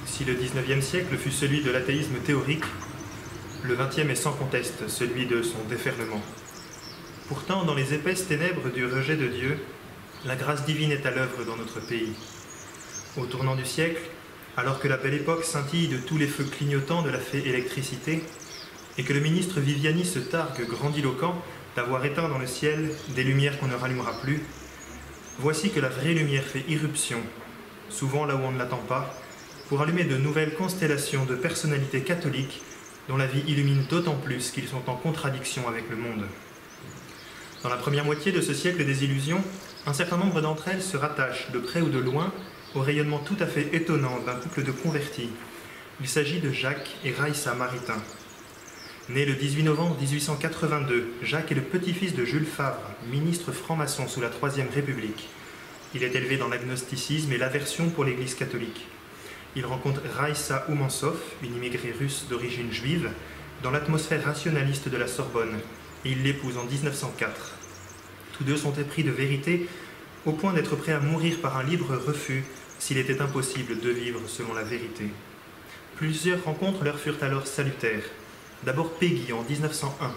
Si le XIXe siècle fut celui de l'athéisme théorique, le XXe est sans conteste celui de son déferlement. Pourtant, dans les épaisses ténèbres du rejet de Dieu, la grâce divine est à l'œuvre dans notre pays. Au tournant du siècle, alors que la belle époque scintille de tous les feux clignotants de la fée électricité, et que le ministre Viviani se targue grandiloquent d'avoir éteint dans le ciel des lumières qu'on ne rallumera plus, voici que la vraie lumière fait irruption, souvent là où on ne l'attend pas, pour allumer de nouvelles constellations de personnalités catholiques dont la vie illumine d'autant plus qu'ils sont en contradiction avec le monde. Dans la première moitié de ce siècle des illusions, un certain nombre d'entre elles se rattachent, de près ou de loin, au rayonnement tout à fait étonnant d'un couple de convertis. Il s'agit de Jacques et Raïssa Maritain. Né le 18 novembre 1882, Jacques est le petit-fils de Jules Favre, ministre franc-maçon sous la Troisième République. Il est élevé dans l'agnosticisme et l'aversion pour l'Église catholique. Il rencontre Raïssa Oumansov, une immigrée russe d'origine juive, dans l'atmosphère rationaliste de la Sorbonne, et il l'épouse en 1904. Tous deux sont épris de vérité, au point d'être prêts à mourir par un libre refus s'il était impossible de vivre selon la vérité. Plusieurs rencontres leur furent alors salutaires. D'abord Péguy en 1901.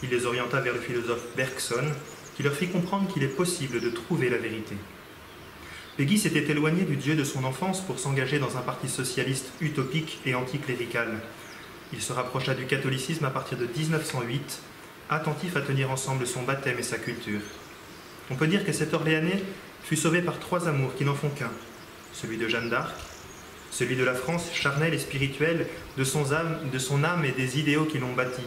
Il les orienta vers le philosophe Bergson, qui leur fit comprendre qu'il est possible de trouver la vérité. Péguy s'était éloigné du Dieu de son enfance pour s'engager dans un parti socialiste utopique et anticlérical. Il se rapprocha du catholicisme à partir de 1908, attentif à tenir ensemble son baptême et sa culture. On peut dire que cet Orléanais fut sauvé par trois amours qui n'en font qu'un, celui de Jeanne d'Arc, celui de la France charnelle et spirituelle, de son âme et des idéaux qui l'ont bâti.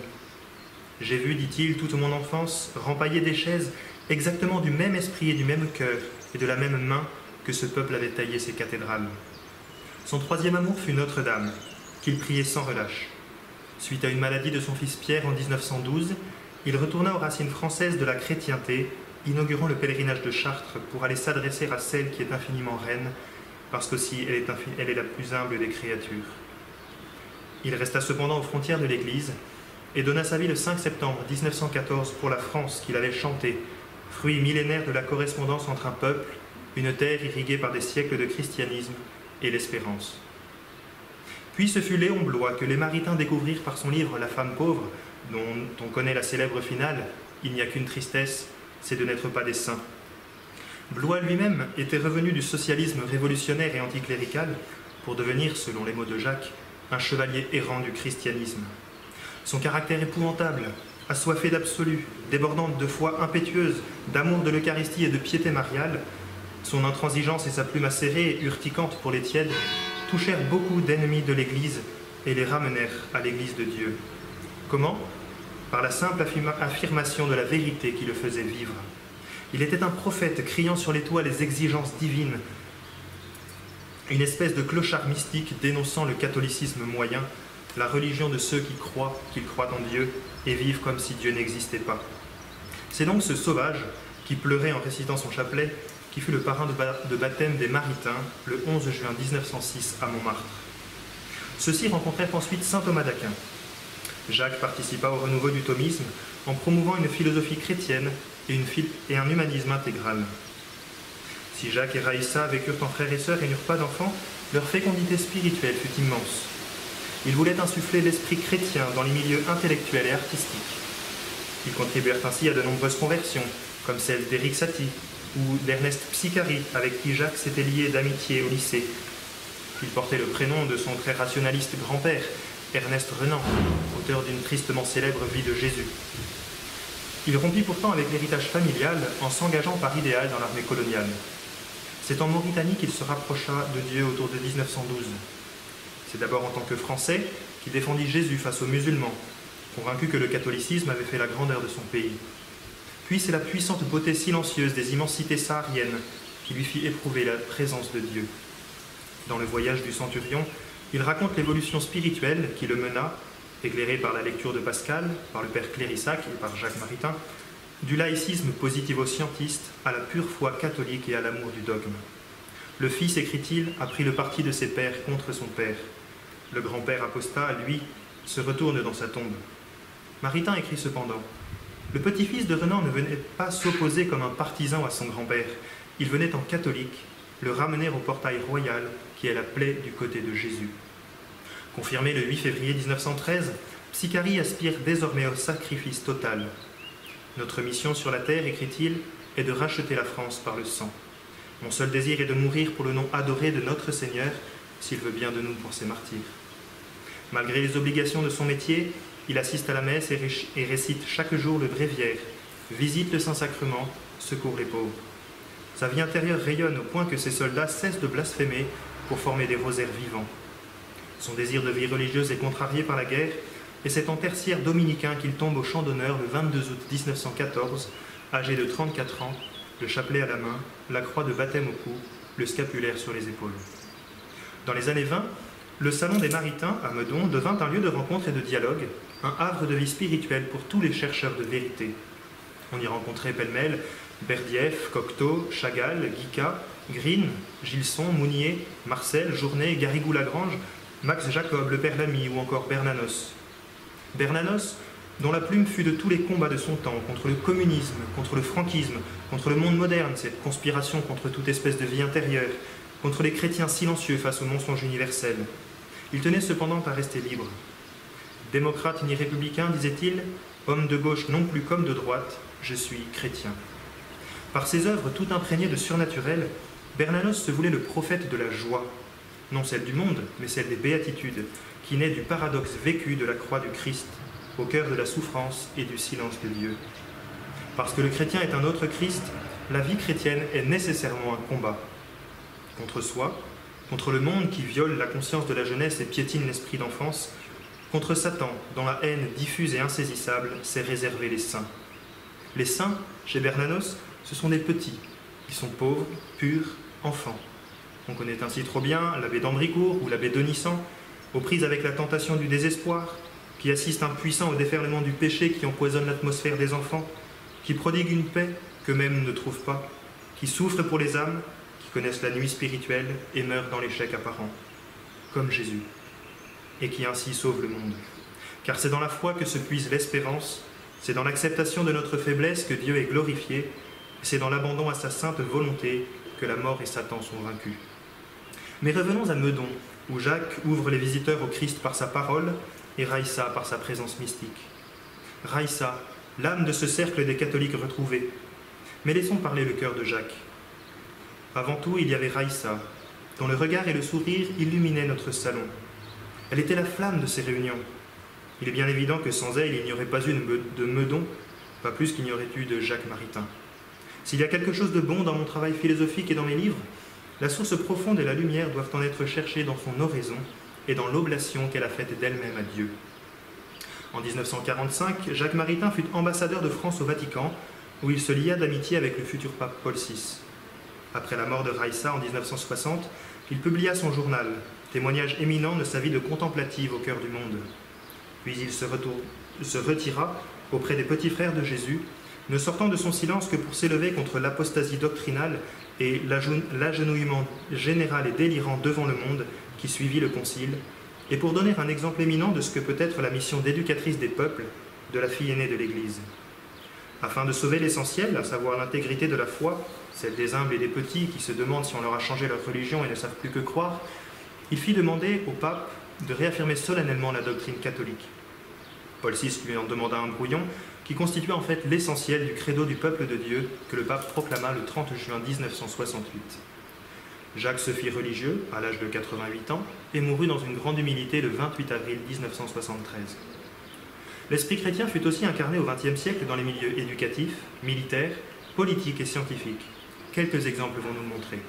J'ai vu, dit-il, toute mon enfance, rempailler des chaises exactement du même esprit et du même cœur et de la même main que ce peuple avait taillé ses cathédrales. Son troisième amour fut Notre-Dame, qu'il priait sans relâche. Suite à une maladie de son fils Pierre en 1912, il retourna aux racines françaises de la chrétienté, inaugurant le pèlerinage de Chartres pour aller s'adresser à celle qui est infiniment reine, parce qu'aussi elle est la plus humble des créatures. Il resta cependant aux frontières de l'Église et donna sa vie le 5 septembre 1914 pour la France qu'il avait chantée, fruit millénaire de la correspondance entre un peuple, une terre irriguée par des siècles de christianisme et l'espérance. Puis ce fut Léon Bloy que les Maritains découvrirent par son livre « La femme pauvre », dont on connaît la célèbre finale « Il n'y a qu'une tristesse, c'est de n'être pas des saints ». Bloy lui-même était revenu du socialisme révolutionnaire et anticlérical pour devenir, selon les mots de Jacques, un chevalier errant du christianisme. Son caractère épouvantable, assoiffé d'absolu, débordante de foi impétueuse, d'amour de l'Eucharistie et de piété mariale, son intransigeance et sa plume acérée et urticante pour les tièdes touchèrent beaucoup d'ennemis de l'Église et les ramenèrent à l'Église de Dieu. Comment ? Par la simple affirmation de la vérité qui le faisait vivre. Il était un prophète criant sur les toits les exigences divines, une espèce de clochard mystique dénonçant le catholicisme moyen, la religion de ceux qui croient qu'ils croient en Dieu et vivent comme si Dieu n'existait pas. C'est donc ce sauvage qui pleurait en récitant son chapelet qui fut le parrain de baptême des Maritains le 11 juin 1906 à Montmartre. Ceux-ci rencontrèrent ensuite saint Thomas d'Aquin. Jacques participa au renouveau du thomisme en promouvant une philosophie chrétienne et un humanisme intégral. Si Jacques et Raïssa vécurent en frères et sœurs et n'eurent pas d'enfants, leur fécondité spirituelle fut immense. Ils voulaient insuffler l'esprit chrétien dans les milieux intellectuels et artistiques. Ils contribuèrent ainsi à de nombreuses conversions, comme celle d'Éric Satie ou d'Ernest Psicari, avec qui Jacques s'était lié d'amitié au lycée. Il portait le prénom de son très rationaliste grand-père, Ernest Renan, auteur d'une tristement célèbre vie de Jésus. Il rompit pourtant avec l'héritage familial en s'engageant par idéal dans l'armée coloniale. C'est en Mauritanie qu'il se rapprocha de Dieu autour de 1912. C'est d'abord en tant que Français qu'il défendit Jésus face aux musulmans, convaincu que le catholicisme avait fait la grandeur de son pays. Puis c'est la puissante beauté silencieuse des immensités sahariennes qui lui fit éprouver la présence de Dieu. Dans le voyage du centurion, il raconte l'évolution spirituelle qui le mena, éclairé par la lecture de Pascal, par le père Clérissac et par Jacques Maritain, du laïcisme positivo-scientiste à la pure foi catholique et à l'amour du dogme. Le fils, écrit-il, a pris le parti de ses pères contre son père. Le grand-père apostat, lui, se retourne dans sa tombe. Maritain écrit cependant « Le petit-fils de Renan ne venait pas s'opposer comme un partisan à son grand-père. Il venait en catholique, le ramener au portail royal qui est la plaie du côté de Jésus. Confirmé le 8 février 1913, Psychari aspire désormais au sacrifice total. Notre mission sur la terre, écrit-il, est de racheter la France par le sang. Mon seul désir est de mourir pour le nom adoré de notre Seigneur, s'il veut bien de nous pour ses martyrs. Malgré les obligations de son métier, il assiste à la messe et récite chaque jour le bréviaire, visite le Saint-Sacrement, secourt les pauvres. Sa vie intérieure rayonne au point que ses soldats cessent de blasphémer pour former des rosaires vivants. Son désir de vie religieuse est contrarié par la guerre, et c'est en tertiaire dominicain qu'il tombe au champ d'honneur le 22 août 1914, âgé de 34 ans, le chapelet à la main, la croix de baptême au cou, le scapulaire sur les épaules. Dans les années 20, le Salon des Maritains à Meudon devint un lieu de rencontre et de dialogue, un havre de vie spirituelle pour tous les chercheurs de vérité. On y rencontrait pêle-mêle Berdieff, Cocteau, Chagall, Guica, Green, Gilson, Mounier, Marcel, Journet, Garrigou-Lagrange, Max Jacob, le Père Lamy ou encore Bernanos. Bernanos, dont la plume fut de tous les combats de son temps, contre le communisme, contre le franquisme, contre le monde moderne, cette conspiration contre toute espèce de vie intérieure, contre les chrétiens silencieux face au mensonge universel. Il tenait cependant à rester libre. Démocrate ni républicain, disait-il, homme de gauche non plus qu'homme de droite, je suis chrétien. Par ses œuvres tout imprégnées de surnaturel, Bernanos se voulait le prophète de la joie, non celle du monde, mais celle des béatitudes, qui naît du paradoxe vécu de la croix du Christ, au cœur de la souffrance et du silence de Dieu. Parce que le chrétien est un autre Christ, la vie chrétienne est nécessairement un combat. Contre soi, contre le monde qui viole la conscience de la jeunesse et piétine l'esprit d'enfance, contre Satan, dont la haine diffuse et insaisissable s'est réservée les saints. Les saints, chez Bernanos, ce sont des petits, qui sont pauvres, purs, enfants. On connaît ainsi trop bien l'abbé d'Ambricourt ou l'abbé Denissan, aux prises avec la tentation du désespoir, qui assistent impuissants au déferlement du péché qui empoisonne l'atmosphère des enfants, qui prodiguent une paix qu'eux-mêmes ne trouvent pas, qui souffrent pour les âmes, qui connaissent la nuit spirituelle et meurent dans l'échec apparent, comme Jésus, et qui ainsi sauvent le monde. Car c'est dans la foi que se puise l'espérance, c'est dans l'acceptation de notre faiblesse que Dieu est glorifié, et c'est dans l'abandon à sa sainte volonté que la mort et Satan sont vaincus. Mais revenons à Meudon, où Jacques ouvre les visiteurs au Christ par sa parole et Raïssa par sa présence mystique. Raïssa, l'âme de ce cercle des catholiques retrouvés. Mais laissons parler le cœur de Jacques. Avant tout, il y avait Raïssa, dont le regard et le sourire illuminaient notre salon. Elle était la flamme de ces réunions. Il est bien évident que sans elle, il n'y aurait pas eu de Meudon, pas plus qu'il n'y aurait eu de Jacques Maritain. S'il y a quelque chose de bon dans mon travail philosophique et dans mes livres, la source profonde et la lumière doivent en être cherchées dans son oraison et dans l'oblation qu'elle a faite d'elle-même à Dieu. En 1945, Jacques Maritain fut ambassadeur de France au Vatican, où il se lia d'amitié avec le futur pape Paul VI. Après la mort de Raïssa en 1960, il publia son journal, témoignage éminent de sa vie de contemplative au cœur du monde. Puis il se retira auprès des petits frères de Jésus, ne sortant de son silence que pour s'élever contre l'apostasie doctrinale et l'agenouillement général et délirant devant le monde qui suivit le concile, et pour donner un exemple éminent de ce que peut être la mission d'éducatrice des peuples, de la fille aînée de l'Église. Afin de sauver l'essentiel, à savoir l'intégrité de la foi, celle des humbles et des petits qui se demandent si on leur a changé leur religion et ne savent plus que croire, il fit demander au pape de réaffirmer solennellement la doctrine catholique. Paul VI lui en demanda un brouillon qui constituait en fait l'essentiel du credo du peuple de Dieu que le pape proclama le 30 juin 1968. Jacques se fit religieux à l'âge de 88 ans et mourut dans une grande humilité le 28 avril 1973. L'esprit chrétien fut aussi incarné au XXe siècle dans les milieux éducatifs, militaires, politiques et scientifiques. Quelques exemples vont nous le montrer.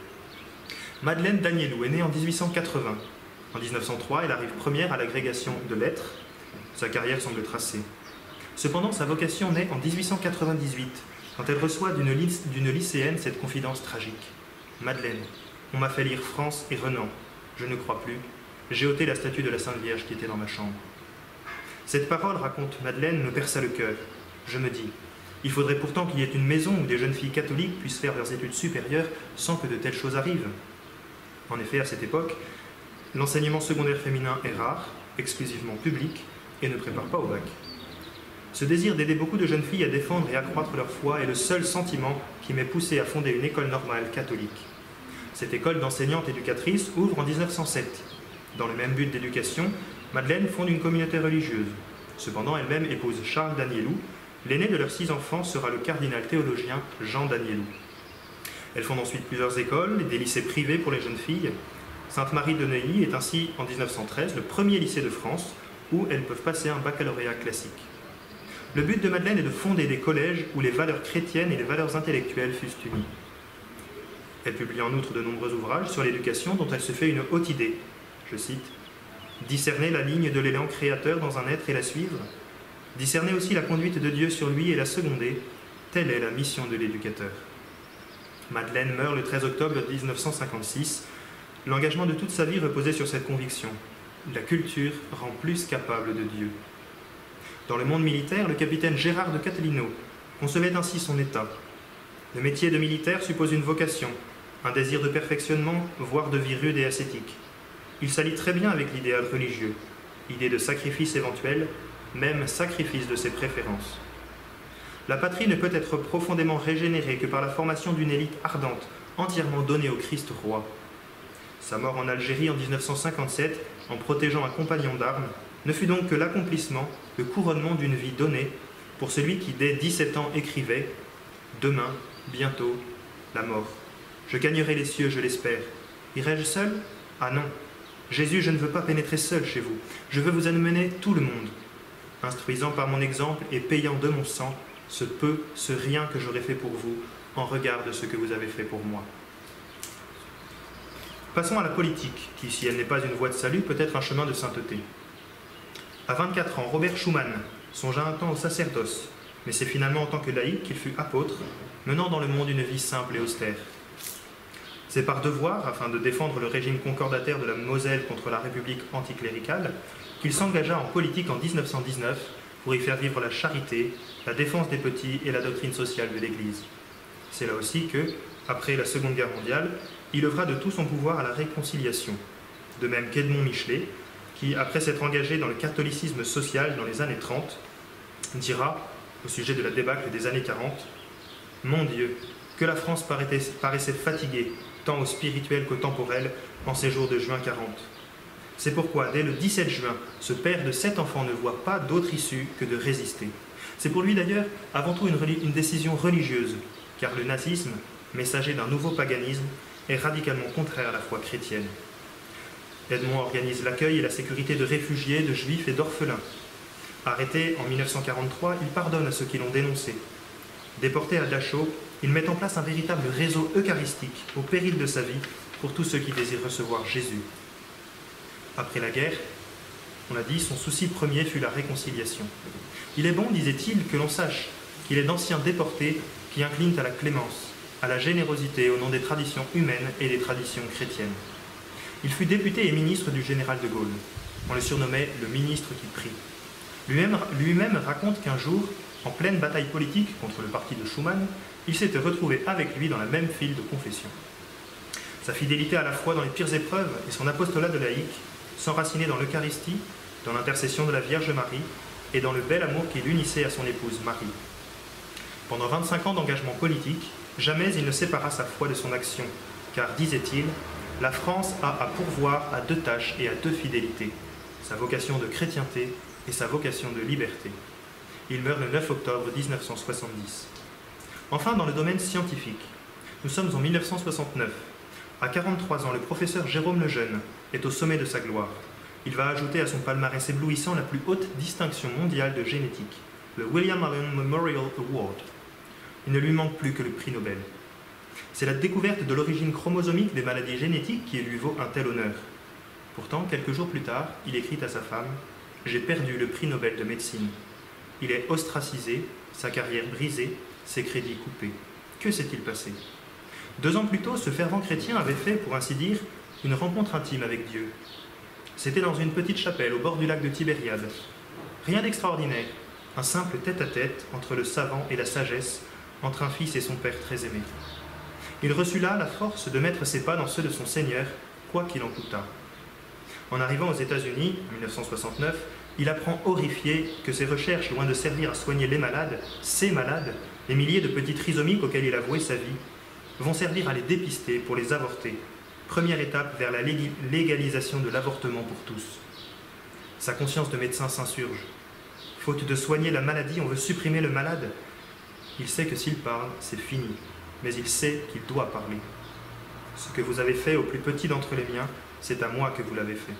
Madeleine Danielou est née en 1880. En 1903, elle arrive première à l'agrégation de lettres. Sa carrière semble tracée. Cependant, sa vocation naît en 1898, quand elle reçoit d'une lycéenne cette confidence tragique. « Madeleine, on m'a fait lire France et Renan. Je ne crois plus. J'ai ôté la statue de la Sainte Vierge qui était dans ma chambre. » Cette parole, raconte Madeleine, me perça le cœur. Je me dis, il faudrait pourtant qu'il y ait une maison où des jeunes filles catholiques puissent faire leurs études supérieures sans que de telles choses arrivent. En effet, à cette époque, l'enseignement secondaire féminin est rare, exclusivement public, et ne prépare pas au bac. Ce désir d'aider beaucoup de jeunes filles à défendre et accroître leur foi est le seul sentiment qui m'ait poussé à fonder une école normale catholique. Cette école d'enseignantes éducatrices ouvre en 1907. Dans le même but d'éducation, Madeleine fonde une communauté religieuse. Cependant, elle-même épouse Charles d'Agnelou. L'aîné de leurs 6 enfants sera le cardinal théologien Jean d'Agnelou. Elle fonde ensuite plusieurs écoles et des lycées privés pour les jeunes filles. Sainte-Marie de Neuilly est ainsi, en 1913, le premier lycée de France où elles peuvent passer un baccalauréat classique. Le but de Madeleine est de fonder des collèges où les valeurs chrétiennes et les valeurs intellectuelles fussent unies. Elle publie en outre de nombreux ouvrages sur l'éducation dont elle se fait une haute idée. Je cite « Discerner la ligne de l'élan créateur dans un être et la suivre. Discerner aussi la conduite de Dieu sur lui et la seconder. Telle est la mission de l'éducateur. » Madeleine meurt le 13 octobre 1956. L'engagement de toute sa vie reposait sur cette conviction. La culture rend plus capable de Dieu. Dans le monde militaire, le capitaine Gérard de Catalino concevait ainsi son état. Le métier de militaire suppose une vocation, un désir de perfectionnement, voire de vie rude et ascétique. Il s'allie très bien avec l'idéal religieux, idée de sacrifice éventuel, même sacrifice de ses préférences. La patrie ne peut être profondément régénérée que par la formation d'une élite ardente, entièrement donnée au Christ roi. Sa mort en Algérie en 1957, en protégeant un compagnon d'armes, ne fut donc que l'accomplissement, le couronnement d'une vie donnée pour celui qui, dès 17 ans, écrivait « Demain, bientôt, la mort. Je gagnerai les cieux, je l'espère. Irai-je seul? Ah non. Jésus, je ne veux pas pénétrer seul chez vous. Je veux vous amener tout le monde. Instruisant par mon exemple et payant de mon sang ce peu, ce rien que j'aurais fait pour vous, en regard de ce que vous avez fait pour moi. » Passons à la politique, qui, si elle n'est pas une voie de salut, peut être un chemin de sainteté. À 24 ans, Robert Schuman songea un temps au sacerdoce, mais c'est finalement en tant que laïc qu'il fut apôtre, menant dans le monde une vie simple et austère. C'est par devoir, afin de défendre le régime concordataire de la Moselle contre la République anticléricale, qu'il s'engagea en politique en 1919 pour y faire vivre la charité, la défense des petits et la doctrine sociale de l'Église. C'est là aussi que, après la Seconde Guerre mondiale, il œuvra de tout son pouvoir à la réconciliation. De même qu'Edmond Michelet, qui, après s'être engagé dans le catholicisme social dans les années 30, dira, au sujet de la débâcle des années 40, « Mon Dieu, que la France paraissait fatiguée, tant au spirituel qu'au temporel, en ces jours de juin 40. C'est pourquoi, dès le 17 juin, ce père de 7 enfants ne voit pas d'autre issue que de résister. C'est pour lui d'ailleurs avant tout une décision religieuse, car le nazisme, messager d'un nouveau paganisme, est radicalement contraire à la foi chrétienne. Edmond organise l'accueil et la sécurité de réfugiés, de juifs et d'orphelins. Arrêté en 1943, il pardonne à ceux qui l'ont dénoncé. Déporté à Dachau, il met en place un véritable réseau eucharistique, au péril de sa vie, pour tous ceux qui désirent recevoir Jésus. Après la guerre, on l'a dit, son souci premier fut la réconciliation. Il est bon, disait-il, que l'on sache qu'il est d'anciens déportés qui inclinent à la clémence, à la générosité au nom des traditions humaines et des traditions chrétiennes. Il fut député et ministre du général de Gaulle. On le surnommait le ministre qui prie. Lui-même raconte qu'un jour, en pleine bataille politique contre le parti de Schuman, il s'était retrouvé avec lui dans la même file de confession. Sa fidélité à la foi dans les pires épreuves et son apostolat de laïque s'enracinaient dans l'Eucharistie, dans l'intercession de la Vierge Marie et dans le bel amour qui l'unissait à son épouse Marie. Pendant 25 ans d'engagement politique, jamais il ne sépara sa foi de son action, car, disait-il, la France a à pourvoir à 2 tâches et à 2 fidélités, sa vocation de chrétienté et sa vocation de liberté. Il meurt le 9 octobre 1970. Enfin, dans le domaine scientifique, nous sommes en 1969. À 43 ans, le professeur Jérôme Lejeune est au sommet de sa gloire. Il va ajouter à son palmarès éblouissant la plus haute distinction mondiale de génétique, le William Allen Memorial Award. Il ne lui manque plus que le prix Nobel. C'est la découverte de l'origine chromosomique des maladies génétiques qui lui vaut un tel honneur. Pourtant, quelques jours plus tard, il écrit à sa femme « J'ai perdu le prix Nobel de médecine. Il est ostracisé, sa carrière brisée, ses crédits coupés. Que s'est-il passé ?» 2 ans plus tôt, ce fervent chrétien avait fait, pour ainsi dire, une rencontre intime avec Dieu. C'était dans une petite chapelle au bord du lac de Tibériade. Rien d'extraordinaire, un simple tête-à-tête entre le savant et la sagesse, entre un fils et son père très aimé. Il reçut là la force de mettre ses pas dans ceux de son Seigneur, quoi qu'il en coûtât. En arrivant aux États-Unis, en 1969, il apprend horrifié que ses recherches, loin de servir à soigner les malades, ces malades, les milliers de petits trisomiques auxquels il a voué sa vie, vont servir à les dépister pour les avorter. Première étape vers la légalisation de l'avortement pour tous. Sa conscience de médecin s'insurge. Faute de soigner la maladie, on veut supprimer le malade. Il sait que s'il parle, c'est fini, mais il sait qu'il doit parler. Ce que vous avez fait au plus petit d'entre les miens, c'est à moi que vous l'avez fait.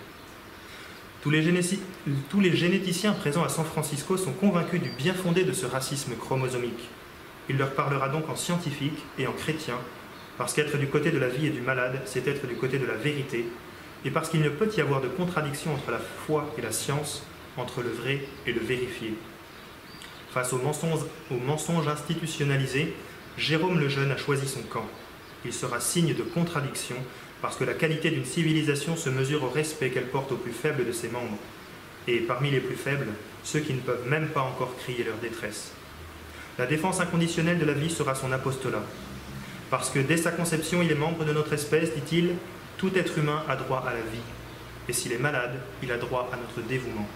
Tous les généticiens présents à San Francisco sont convaincus du bien fondé de ce racisme chromosomique. Il leur parlera donc en scientifique et en chrétien, parce qu'être du côté de la vie et du malade, c'est être du côté de la vérité, et parce qu'il ne peut y avoir de contradiction entre la foi et la science, entre le vrai et le vérifié. Face aux mensonges institutionnalisés, Jérôme le Jeune a choisi son camp. Il sera signe de contradiction, parce que la qualité d'une civilisation se mesure au respect qu'elle porte aux plus faibles de ses membres. Et parmi les plus faibles, ceux qui ne peuvent même pas encore crier leur détresse. La défense inconditionnelle de la vie sera son apostolat. Parce que dès sa conception, il est membre de notre espèce, dit-il, tout être humain a droit à la vie. Et s'il est malade, il a droit à notre dévouement.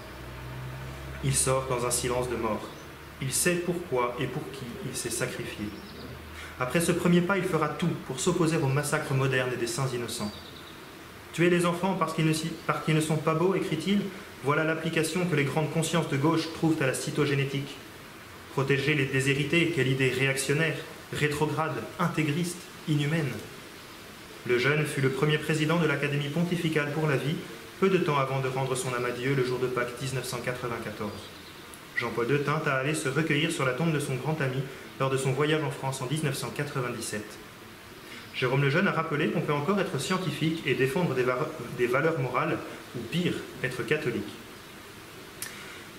Il sort dans un silence de mort. Il sait pourquoi et pour qui il s'est sacrifié. Après ce premier pas, il fera tout pour s'opposer au massacre moderne des saints innocents. Tuer les enfants parce qu'ils ne sont pas beaux, écrit-il, voilà l'application que les grandes consciences de gauche trouvent à la cytogénétique. Protéger les déshérités, quelle idée réactionnaire, rétrograde, intégriste, inhumaine. Le Jeune fut le premier président de l'Académie pontificale pour la vie, peu de temps avant de rendre son âme à Dieu le jour de Pâques 1994. Jean-Paul II tint à aller se recueillir sur la tombe de son grand ami lors de son voyage en France en 1997. Jérôme le Jeune a rappelé qu'on peut encore être scientifique et défendre des valeurs morales, ou pire, être catholique.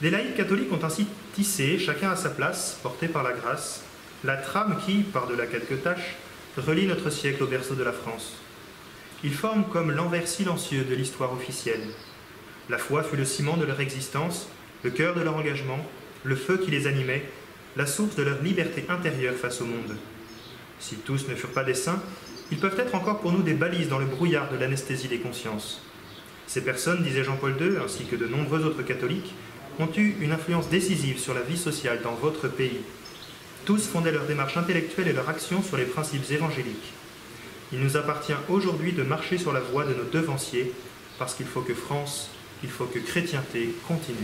Des laïcs catholiques ont ainsi tissé, chacun à sa place, porté par la grâce, la trame qui, par-delà quelques taches, relie notre siècle au berceau de la France. Ils forment comme l'envers silencieux de l'histoire officielle. La foi fut le ciment de leur existence, le cœur de leur engagement, le feu qui les animait, la source de leur liberté intérieure face au monde. Si tous ne furent pas des saints, ils peuvent être encore pour nous des balises dans le brouillard de l'anesthésie des consciences. Ces personnes, disait Jean-Paul II, ainsi que de nombreux autres catholiques, ont eu une influence décisive sur la vie sociale dans votre pays. Tous fondaient leur démarche intellectuelle et leur action sur les principes évangéliques. Il nous appartient aujourd'hui de marcher sur la voie de nos devanciers, parce qu'il faut que France, il faut que chrétienté continue.